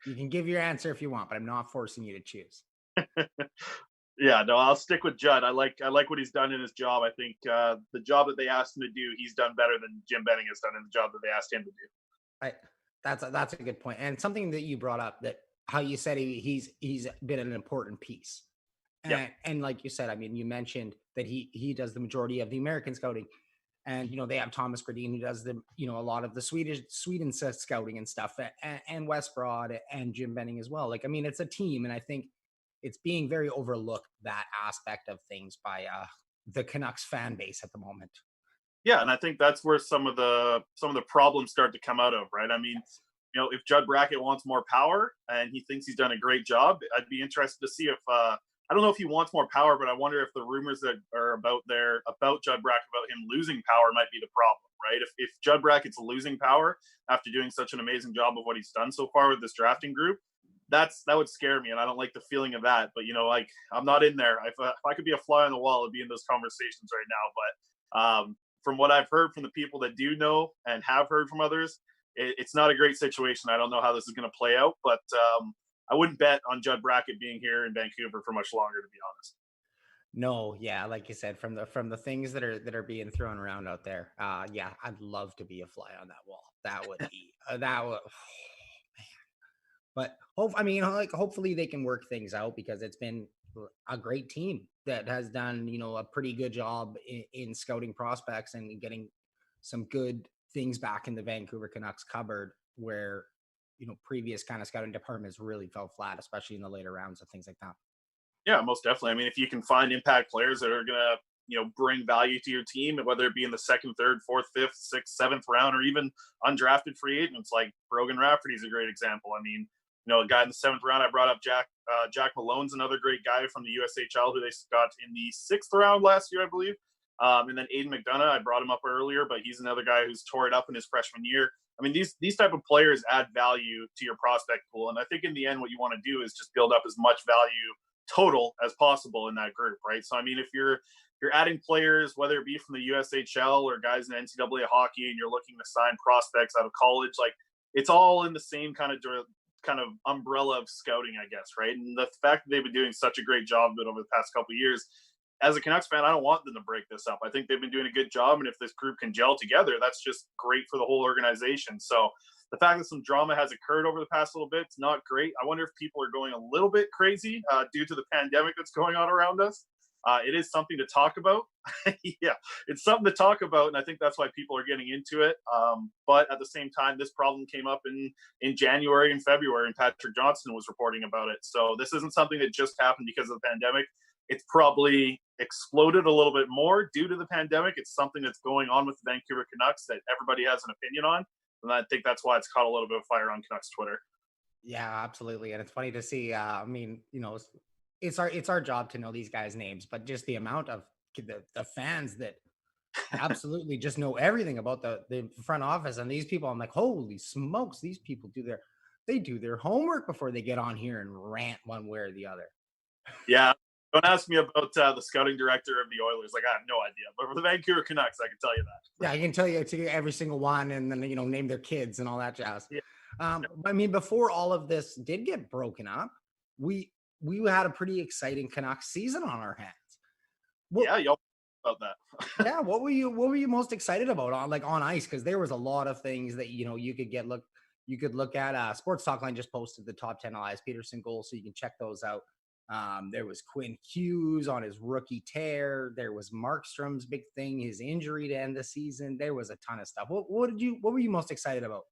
You can give your answer if you want, but I'm not forcing you to choose. Yeah, no, I'll stick with Judd. I like what he's done in his job. I think the job that they asked him to do, he's done better than Jim Benning has done in the job that they asked him to do. That's a good point. And something that you brought up, that how you said he's been an important piece. And like you said, I mean, you mentioned that he does the majority of the American scouting. And, they have Thomas Gradin, who does a lot of the Sweden scouting and stuff, and Wes Broad and Jim Benning as well. Like, I mean, it's a team, and I think it's being very overlooked, that aspect of things, by the Canucks fan base at the moment. Yeah, and I think that's where some of the problems start to come out of, right? I mean, if Judd Brackett wants more power and he thinks he's done a great job, I'd be interested to see if I don't know if he wants more power, but I wonder if the rumors that are about Judd Brackett, about him losing power, might be the problem, right? If Judd Brackett's losing power after doing such an amazing job of what he's done so far with this drafting group, that would scare me, and I don't like the feeling of that. But I'm not in there. If I could be a fly on the wall, I'd be in those conversations right now. But from what I've heard from the people that do know and have heard from others, it's not a great situation. I don't know how this is going to play out, but I wouldn't bet on Judd Brackett being here in Vancouver for much longer, to be honest. No, yeah, like you said, from the things that are being thrown around out there, yeah, I'd love to be a fly on that wall. That would be man. But hopefully they can work things out, because it's been a great team that has done a pretty good job in scouting prospects and getting some good things back in the Vancouver Canucks cupboard, where previous kind of scouting departments really fell flat, especially in the later rounds and things like that. Yeah, most definitely. I mean, if you can find impact players that are going to, bring value to your team, whether it be in the second, third, fourth, fifth, sixth, seventh round, or even undrafted free agents, like Brogan Rafferty is a great example. I mean, a guy in the seventh round, I brought up Jack Malone's another great guy from the USHL, who they got in the sixth round last year, I believe. And then Aiden McDonough, I brought him up earlier, but he's another guy who's tore it up in his freshman year. I mean, these type of players add value to your prospect pool. And I think in the end, what you want to do is just build up as much value total as possible in that group, right? So, I mean, if you're adding players, whether it be from the USHL or guys in NCAA hockey, and you're looking to sign prospects out of college, like, it's all in the same kind of umbrella of scouting, I guess, right? And the fact that they've been doing such a great job of it over the past couple of years, as a Canucks fan, I don't want them to break this up. I think they've been doing a good job, and if this group can gel together, that's just great for the whole organization. So the fact that some drama has occurred over the past little bit, it's not great. I wonder if people are going a little bit crazy due to the pandemic that's going on around us. It is something to talk about. Yeah, it's something to talk about, and I think that's why people are getting into it. But at the same time, this problem came up in January and February, and Patrick Johnson was reporting about it. So this isn't something that just happened because of the pandemic. It's probably exploded a little bit more due to the pandemic. It's something that's going on with the Vancouver Canucks that everybody has an opinion on. And I think that's why it's caught a little bit of fire on Canucks Twitter. Yeah, absolutely. And it's funny to see, I mean, it's our job to know these guys' names, but just the amount of the fans that absolutely just know everything about the front office and these people. I'm like, holy smokes, these people do their homework before they get on here and rant one way or the other. Yeah. Don't ask me about the scouting director of the Oilers. Like, I have no idea. But for the Vancouver Canucks, I can tell you that. Yeah, I can tell you every single one, and then name their kids and all that jazz. Yeah. I mean, before all of this did get broken up, we had a pretty exciting Canucks season on our hands. Yeah, y'all about that. Yeah, what were you most excited about on ice? Because there was a lot of things that you could look at. Sports Talk Line just posted the top 10 Elias Peterson goals, so you can check those out. There was Quinn Hughes on his rookie tear. There was Markstrom's big thing, his injury to end the season. There was a ton of stuff. What were you most excited about?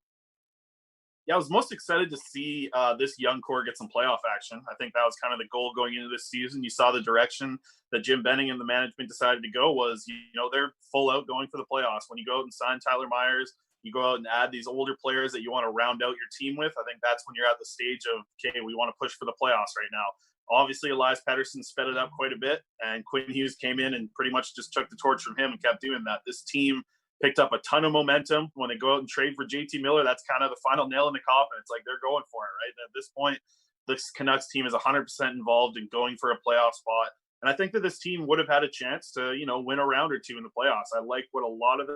Yeah, I was most excited to see this young core get some playoff action. I think that was kind of the goal going into this season. You saw the direction that Jim Benning and the management decided to go was, they're full out going for the playoffs. When you go out and sign Tyler Myers, you go out and add these older players that you want to round out your team with. I think that's when you're at the stage of, okay, we want to push for the playoffs right now. Obviously, Elias Pettersson sped it up quite a bit, and Quinn Hughes came in and pretty much just took the torch from him and kept doing that. This team picked up a ton of momentum when they go out and trade for JT Miller. That's kind of the final nail in the coffin. It's like they're going for it, right? And at this point, this Canucks team is 100% involved in going for a playoff spot. And I think that this team would have had a chance to, win a round or two in the playoffs. I like what a lot of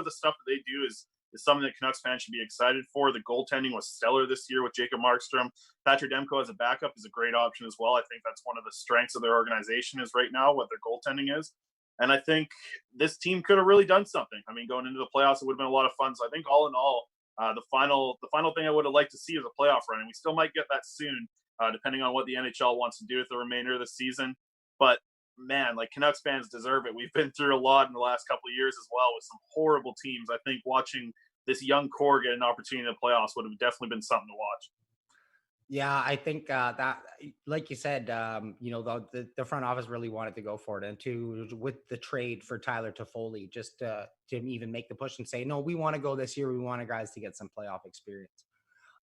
the stuff that they do is something that Canucks fans should be excited for. The goaltending was stellar this year with Jacob Markstrom. Patrick Demko as a backup is a great option as well. I think that's one of the strengths of their organization is right now what their goaltending is. And I think this team could have really done something. I mean, going into the playoffs, it would have been a lot of fun. So I think all in all, the final thing I would have liked to see is a playoff run. And we still might get that soon, depending on what the NHL wants to do with the remainder of the season. But man, like Canucks fans deserve it. We've been through a lot in the last couple of years as well with some horrible teams. I think watching this young core get an opportunity in the playoffs would have definitely been something to watch. Yeah, I think that, like you said, the front office really wanted to go for it, and with the trade for Tyler Toffoli, just to even make the push and say, no, we want to go this year. We want guys to get some playoff experience.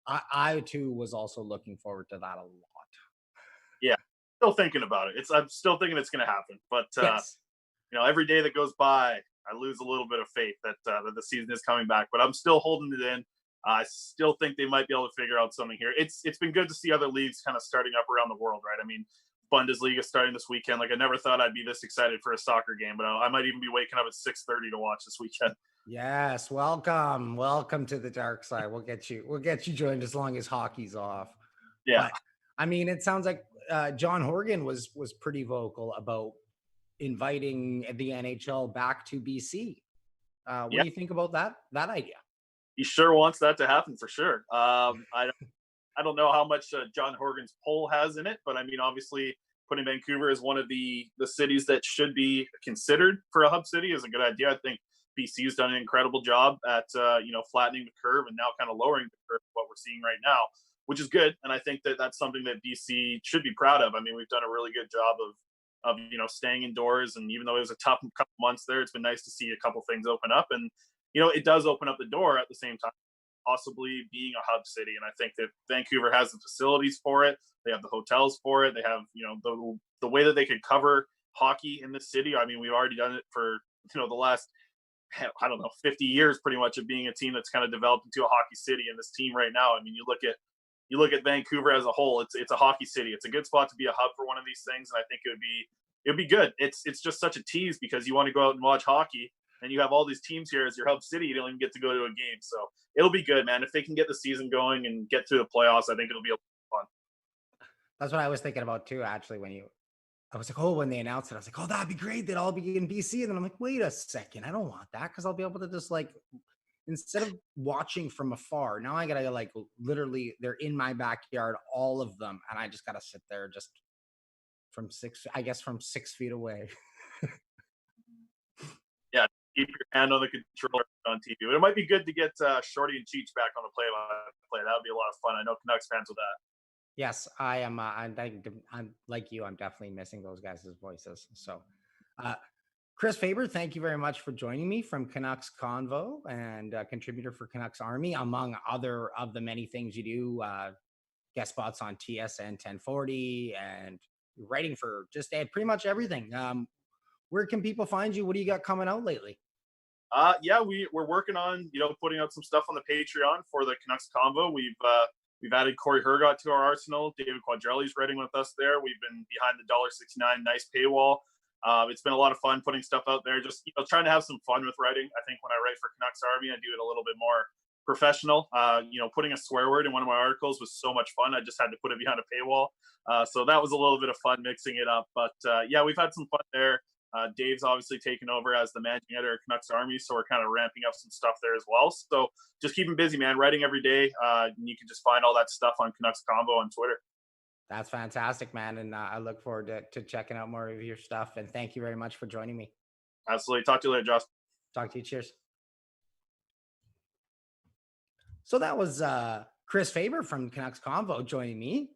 I too was also looking forward to that a lot. Yeah, still thinking about it. I'm still thinking it's going to happen, but yes. Every day that goes by, I lose a little bit of faith that the season is coming back. But I'm still holding it in. I still think they might be able to figure out something here. It's been good to see other leagues kind of starting up around the world, right? I mean, Bundesliga starting this weekend. Like, I never thought I'd be this excited for a soccer game, but I might even be waking up at 6:30 to watch this weekend. Yes, welcome to the dark side. We'll get you joined as long as hockey's off. Yeah, but, I mean, it sounds like John Horgan was pretty vocal about inviting the NHL back to BC. What do you think about that idea? He sure wants that to happen for sure. I don't know how much John Horgan's poll has in it, but I mean, obviously, putting Vancouver as one of the cities that should be considered for a hub city is a good idea. I think BC's done an incredible job at flattening the curve and now kind of lowering the curve, what we're seeing right now, which is good. And I think that that's something that BC should be proud of. I mean, we've done a really good job of staying indoors, and even though it was a tough couple months there, it's been nice to see a couple things open up, and it does open up the door at the same time, possibly being a hub city. And I think that Vancouver has the facilities for it. They have the hotels for it. They have, the way that they could cover hockey in the city. I mean, we've already done it for, the last, 50 years pretty much of being a team that's kind of developed into a hockey city. And this team right now, I mean, you look at Vancouver as a whole, it's a hockey city. It's a good spot to be a hub for one of these things. And I think it would be good. It's just such a tease because you want to go out and watch hockey, and you have all these teams here as your hub city. You don't even get to go to a game. So it'll be good, man. If they can get the season going and get through the playoffs, I think it'll be a lot of fun. That's what I was thinking about too, actually, I was like, when they announced it, I was like, that'd be great. They'd all be in BC. And then I'm like, wait a second. I don't want that, because I'll be able to just instead of watching from afar, now I gotta literally, they're in my backyard, all of them. And I just gotta sit there just from 6 feet away. Yeah. Keep your hand on the controller on TV. But it might be good to get Shorty and Cheech back on the play-by-play. That would be a lot of fun. I know Canucks fans with that. Yes, I am. I'm like you. I'm definitely missing those guys' voices. So, Chris Faber, thank you very much for joining me from Canucks Convo and contributor for Canucks Army, among other of the many things you do. Guest spots on TSN 1040 and writing for just pretty much everything. Where can people find you? What do you got coming out lately? We're working on putting out some stuff on the Patreon for the Canucks Convo. We've added Corey Hergott to our arsenal. David Quadrelli's writing with us there. We've been behind the $1.69 nice paywall. It's been a lot of fun putting stuff out there. Just trying to have some fun with writing. I think when I write for Canucks Army, I do it a little bit more professional. Putting a swear word in one of my articles was so much fun. I just had to put it behind a paywall. So that was a little bit of fun mixing it up. But we've had some fun there. Dave's obviously taken over as the managing editor of Canucks Army, so we're kind of ramping up some stuff there as well. So just keep him busy, man. Writing every day. And you can just find all that stuff on Canucks Convo on Twitter. That's fantastic, man. And I look forward to checking out more of your stuff. And thank you very much for joining me. Absolutely. Talk to you later, Josh. Talk to you. Cheers. So that was Chris Faber from Canucks Convo joining me,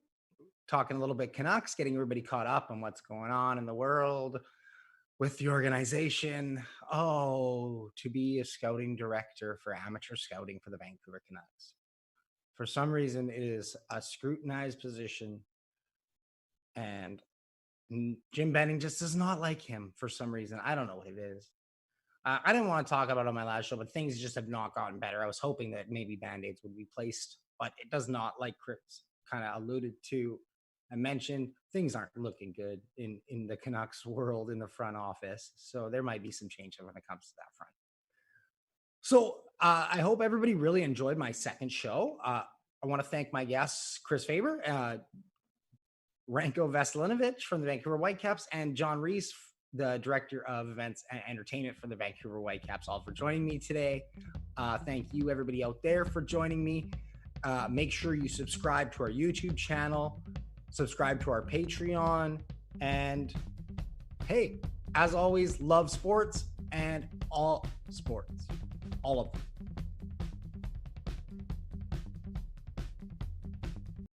talking a little bit Canucks, getting everybody caught up on what's going on in the world with the organization. Oh, to be a scouting director for amateur scouting for the Vancouver Canucks. For some reason, it is a scrutinized position, and Jim Benning just does not like him for some reason. I don't know what it is. I didn't want to talk about it on my last show, but things just have not gotten better. I was hoping that maybe Band-Aids would be placed, but it does not, like Chris kind of alluded to and mentioned, things aren't looking good in the Canucks world in the front office. So there might be some change when it comes to that front. So I hope everybody really enjoyed my second show. I want to thank my guests, Chris Faber, Ranko Veselinovic from the Vancouver Whitecaps, and Jon Rees, the Director of Events and Entertainment for the Vancouver Whitecaps, all for joining me today. Thank you, everybody out there, for joining me. Make sure you subscribe to our YouTube channel, subscribe to our Patreon, and hey, as always, love sports and all sports, all of them.